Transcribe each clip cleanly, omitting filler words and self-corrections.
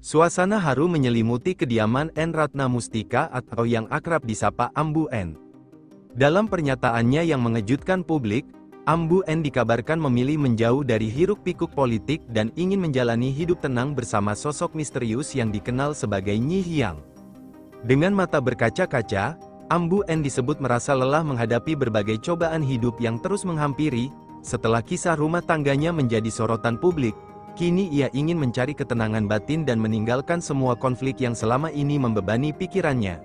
Suasana haru menyelimuti kediaman N. Ratna Mustika atau yang akrab disapa Ambu N. Dalam pernyataannya yang mengejutkan publik, Ambu N dikabarkan memilih menjauh dari hiruk-pikuk politik dan ingin menjalani hidup tenang bersama sosok misterius yang dikenal sebagai Nyi Hyang. Dengan mata berkaca-kaca, Ambu N disebut merasa lelah menghadapi berbagai cobaan hidup yang terus menghampiri. Setelah kisah rumah tangganya menjadi sorotan publik, kini ia ingin mencari ketenangan batin dan meninggalkan semua konflik yang selama ini membebani pikirannya.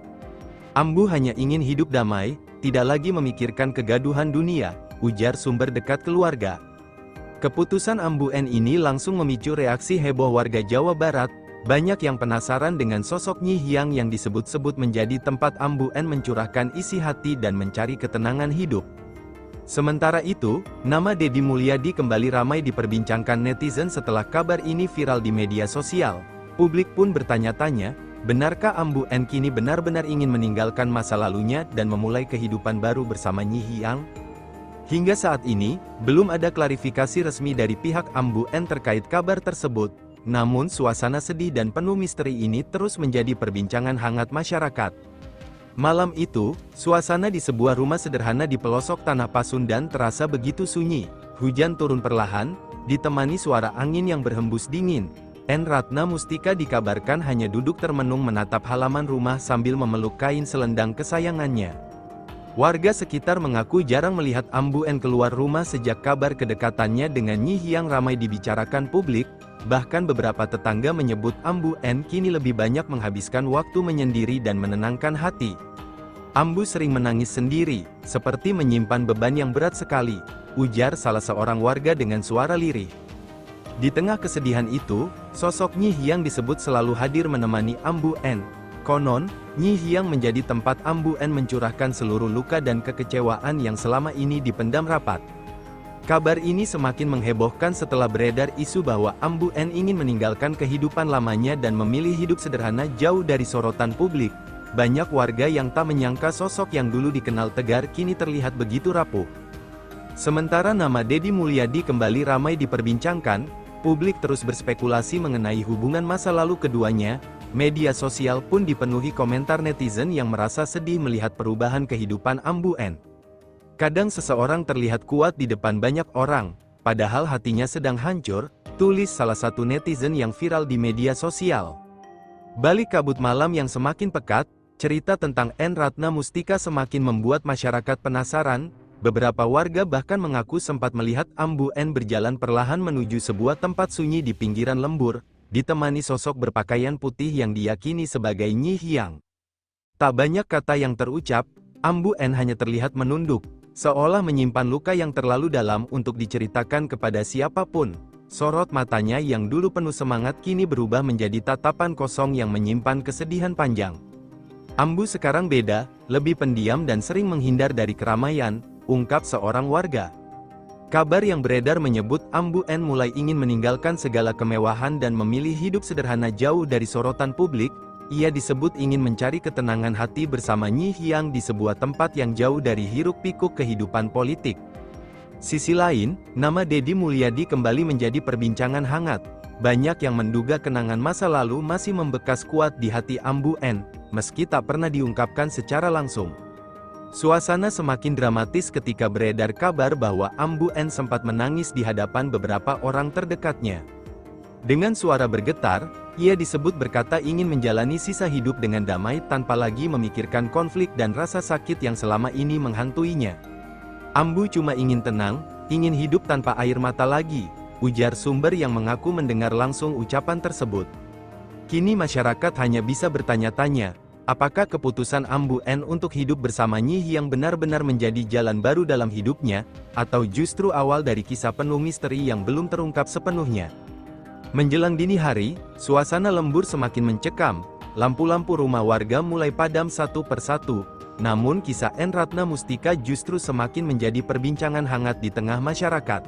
Ambu hanya ingin hidup damai, tidak lagi memikirkan kegaduhan dunia, ujar sumber dekat keluarga. Keputusan Ambu N ini langsung memicu reaksi heboh warga Jawa Barat. Banyak yang penasaran dengan sosok Nyi Hyang yang disebut-sebut menjadi tempat Ambu N mencurahkan isi hati dan mencari ketenangan hidup. Sementara itu, nama Deddy Mulyadi kembali ramai diperbincangkan netizen setelah kabar ini viral di media sosial. Publik pun bertanya-tanya, benarkah Ambu N kini benar-benar ingin meninggalkan masa lalunya dan memulai kehidupan baru bersama Nyi Hyang? Hingga saat ini, belum ada klarifikasi resmi dari pihak Ambu N terkait kabar tersebut. Namun suasana sedih dan penuh misteri ini terus menjadi perbincangan hangat masyarakat. Malam itu, suasana di sebuah rumah sederhana di pelosok Tanah Pasundan terasa begitu sunyi. Hujan turun perlahan, ditemani suara angin yang berhembus dingin. N. Ratna Mustika dikabarkan hanya duduk termenung menatap halaman rumah sambil memeluk kain selendang kesayangannya. Warga sekitar mengaku jarang melihat Ambu N keluar rumah sejak kabar kedekatannya dengan Nyi Hyang ramai dibicarakan publik. Bahkan beberapa tetangga menyebut Ambu N kini lebih banyak menghabiskan waktu menyendiri dan menenangkan hati. Ambu sering menangis sendiri, seperti menyimpan beban yang berat sekali, ujar salah seorang warga dengan suara lirih. Di tengah kesedihan itu, sosok Nyi Hyang disebut selalu hadir menemani Ambu N. Konon, Nyi Hyang menjadi tempat Ambu N mencurahkan seluruh luka dan kekecewaan yang selama ini dipendam rapat. Kabar ini semakin menghebohkan setelah beredar isu bahwa Ambu N ingin meninggalkan kehidupan lamanya dan memilih hidup sederhana jauh dari sorotan publik. Banyak warga yang tak menyangka sosok yang dulu dikenal tegar kini terlihat begitu rapuh. Sementara nama Deddy Mulyadi kembali ramai diperbincangkan, publik terus berspekulasi mengenai hubungan masa lalu keduanya. Media sosial pun dipenuhi komentar netizen yang merasa sedih melihat perubahan kehidupan Ambu N. Kadang seseorang terlihat kuat di depan banyak orang, padahal hatinya sedang hancur, tulis salah satu netizen yang viral di media sosial. Balik kabut malam yang semakin pekat, cerita tentang N. Ratna Mustika semakin membuat masyarakat penasaran. Beberapa warga bahkan mengaku sempat melihat Ambu N berjalan perlahan menuju sebuah tempat sunyi di pinggiran lembur, ditemani sosok berpakaian putih yang diyakini sebagai Nyi Hyang. Tak banyak kata yang terucap, Ambu N hanya terlihat menunduk, seolah menyimpan luka yang terlalu dalam untuk diceritakan kepada siapapun. Sorot matanya yang dulu penuh semangat kini berubah menjadi tatapan kosong yang menyimpan kesedihan panjang. Ambu sekarang beda, lebih pendiam dan sering menghindar dari keramaian, ungkap seorang warga. Kabar yang beredar menyebut Ambu N mulai ingin meninggalkan segala kemewahan dan memilih hidup sederhana jauh dari sorotan publik. Ia disebut ingin mencari ketenangan hati bersama Nyi Hyang di sebuah tempat yang jauh dari hiruk-pikuk kehidupan politik. Sisi lain, nama Deddy Mulyadi kembali menjadi perbincangan hangat. Banyak yang menduga kenangan masa lalu masih membekas kuat di hati Ambu N, meski tak pernah diungkapkan secara langsung. Suasana semakin dramatis ketika beredar kabar bahwa Ambu N sempat menangis di hadapan beberapa orang terdekatnya. Dengan suara bergetar, ia disebut berkata ingin menjalani sisa hidup dengan damai tanpa lagi memikirkan konflik dan rasa sakit yang selama ini menghantuinya. Ambu cuma ingin tenang, ingin hidup tanpa air mata lagi, ujar sumber yang mengaku mendengar langsung ucapan tersebut. Kini masyarakat hanya bisa bertanya-tanya, apakah keputusan Ambu N untuk hidup bersama Nyi Hyang benar-benar menjadi jalan baru dalam hidupnya, atau justru awal dari kisah penuh misteri yang belum terungkap sepenuhnya. Menjelang dini hari, suasana lembur semakin mencekam, lampu-lampu rumah warga mulai padam satu persatu. Namun kisah N. Ratna Mustika justru semakin menjadi perbincangan hangat di tengah masyarakat.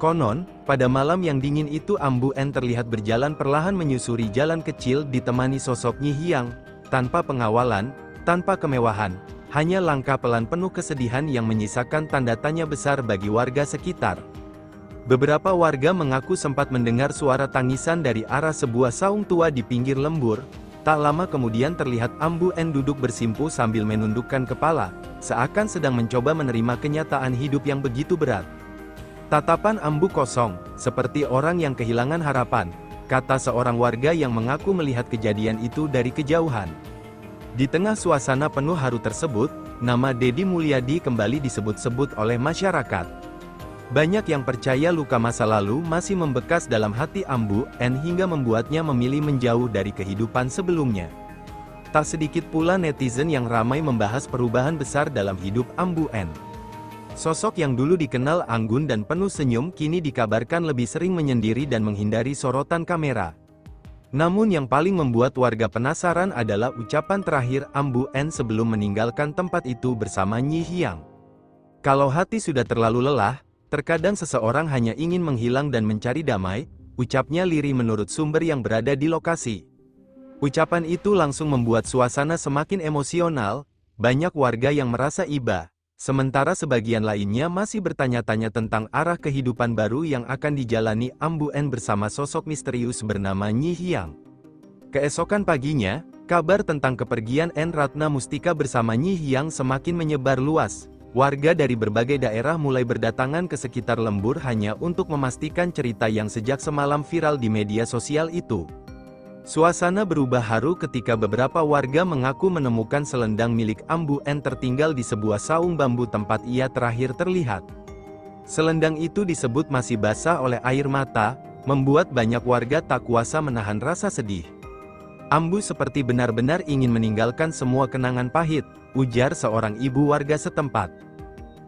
Konon, pada malam yang dingin itu Ambu N terlihat berjalan perlahan menyusuri jalan kecil ditemani sosok Nyi Hyang, tanpa pengawalan, tanpa kemewahan, hanya langkah pelan penuh kesedihan yang menyisakan tanda tanya besar bagi warga sekitar. Beberapa warga mengaku sempat mendengar suara tangisan dari arah sebuah saung tua di pinggir lembur. Tak lama kemudian terlihat Ambu N duduk bersimpu sambil menundukkan kepala, seakan sedang mencoba menerima kenyataan hidup yang begitu berat. Tatapan Ambu kosong, seperti orang yang kehilangan harapan, kata seorang warga yang mengaku melihat kejadian itu dari kejauhan. Di tengah suasana penuh haru tersebut, nama Deddy Mulyadi kembali disebut-sebut oleh masyarakat. Banyak yang percaya luka masa lalu masih membekas dalam hati Ambu N hingga membuatnya memilih menjauh dari kehidupan sebelumnya. Tak sedikit pula netizen yang ramai membahas perubahan besar dalam hidup Ambu N. Sosok yang dulu dikenal anggun dan penuh senyum kini dikabarkan lebih sering menyendiri dan menghindari sorotan kamera. Namun yang paling membuat warga penasaran adalah ucapan terakhir Ambu N sebelum meninggalkan tempat itu bersama Nyi Hyang. Kalau hati sudah terlalu lelah, terkadang seseorang hanya ingin menghilang dan mencari damai, ucapnya lirih menurut sumber yang berada di lokasi. Ucapan itu langsung membuat suasana semakin emosional, banyak warga yang merasa iba, sementara sebagian lainnya masih bertanya-tanya tentang arah kehidupan baru yang akan dijalani Ambu N bersama sosok misterius bernama Nyi Hyang. Keesokan paginya, kabar tentang kepergian N Ratna Mustika bersama Nyi Hyang semakin menyebar luas. Warga dari berbagai daerah mulai berdatangan ke sekitar lembur hanya untuk memastikan cerita yang sejak semalam viral di media sosial itu. Suasana berubah haru ketika beberapa warga mengaku menemukan selendang milik Ambu N tertinggal di sebuah saung bambu tempat ia terakhir terlihat. Selendang itu disebut masih basah oleh air mata, membuat banyak warga tak kuasa menahan rasa sedih. Ambu seperti benar-benar ingin meninggalkan semua kenangan pahit, ujar seorang ibu warga setempat.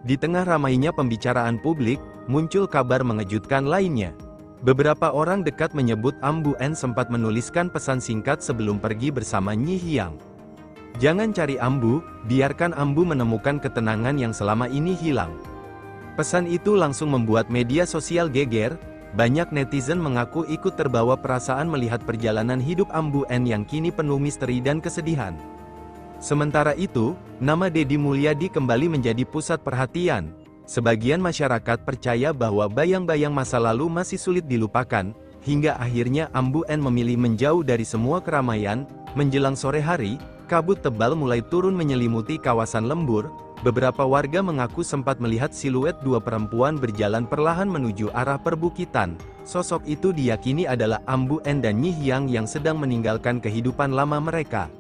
Di tengah ramainya pembicaraan publik, muncul kabar mengejutkan lainnya. Beberapa orang dekat menyebut Ambu N sempat menuliskan pesan singkat sebelum pergi bersama Nyi Hyang. Jangan cari Ambu, biarkan Ambu menemukan ketenangan yang selama ini hilang. Pesan itu langsung membuat media sosial geger. Banyak netizen mengaku ikut terbawa perasaan melihat perjalanan hidup Ambu N yang kini penuh misteri dan kesedihan. Sementara itu, nama Deddy Mulyadi kembali menjadi pusat perhatian. Sebagian masyarakat percaya bahwa bayang-bayang masa lalu masih sulit dilupakan, hingga akhirnya Ambu N memilih menjauh dari semua keramaian. Menjelang sore hari, kabut tebal mulai turun menyelimuti kawasan lembur. Beberapa warga mengaku sempat melihat siluet dua perempuan berjalan perlahan menuju arah perbukitan. Sosok itu diyakini adalah Ambu N dan Nyi Hyang yang sedang meninggalkan kehidupan lama mereka.